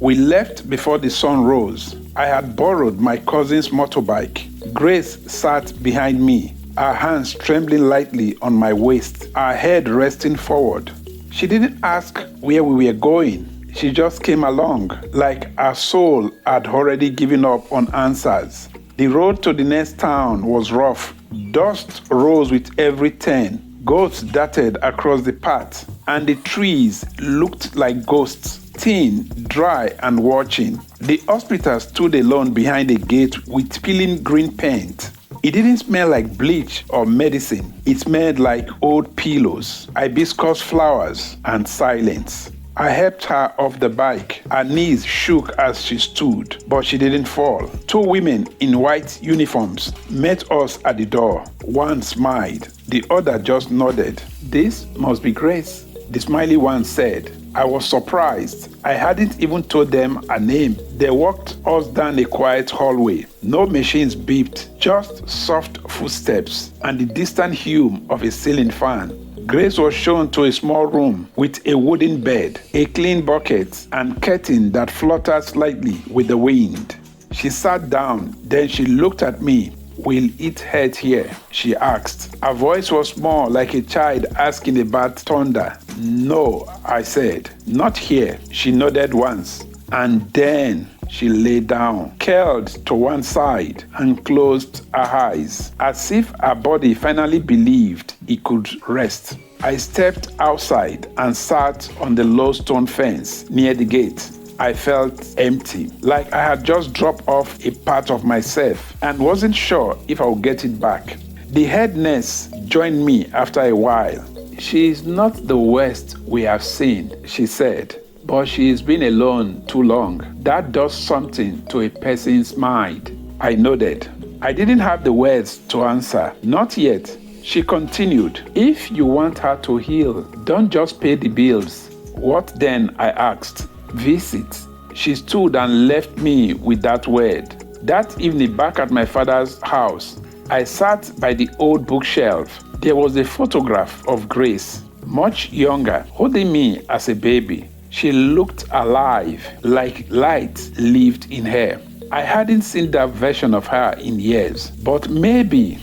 We left before the sun rose. I had borrowed my cousin's motorbike. Grace sat behind me, her hands trembling lightly on my waist, her head resting forward. She didn't ask where we were going. She just came along, like her soul had already given up on answers. The road to the next town was rough. Dust rose with every turn. Goats darted across the path, and the trees looked like ghosts, thin, dry, and watching. The hospital stood alone behind a gate with peeling green paint. It didn't smell like bleach or medicine. It smelled like old pillows, hibiscus flowers, and silence. I helped her off the bike. Her knees shook as she stood, but she didn't fall. Two women in white uniforms met us at the door. One smiled. The other just nodded. "This must be Grace," the smiley one said. I was surprised. I hadn't even told them her name. They walked us down a quiet hallway. No machines beeped, just soft footsteps and the distant hum of a ceiling fan. Grace was shown to a small room with a wooden bed, a clean bucket, and curtain that fluttered slightly with the wind. She sat down, then she looked at me. "Will it hurt here?" she asked. Her voice was small, like a child asking about thunder. "No," I said. "Not here." She nodded once, and then she lay down, curled to one side, and closed her eyes, as if her body finally believed it could rest. I stepped outside and sat on the low stone fence near the gate. I felt empty, like I had just dropped off a part of myself and wasn't sure if I would get it back. The head nurse joined me after a while. "She is not the worst we have seen," she said, "but she's been alone too long. That does something to a person's mind." I nodded. I didn't have the words to answer. Not yet. She continued, "If you want her to heal, don't just pay the bills." "What then?" I asked. "Visit." She stood and left me with that word. That evening back at my father's house, I sat by the old bookshelf. There was a photograph of Grace, much younger, holding me as a baby. She looked alive, like light lived in her. I hadn't seen that version of her in years, but maybe,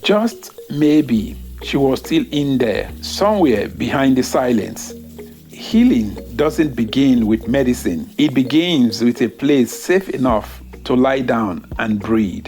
just maybe, she was still in there, somewhere behind the silence. Healing doesn't begin with medicine. It begins with a place safe enough to lie down and breathe.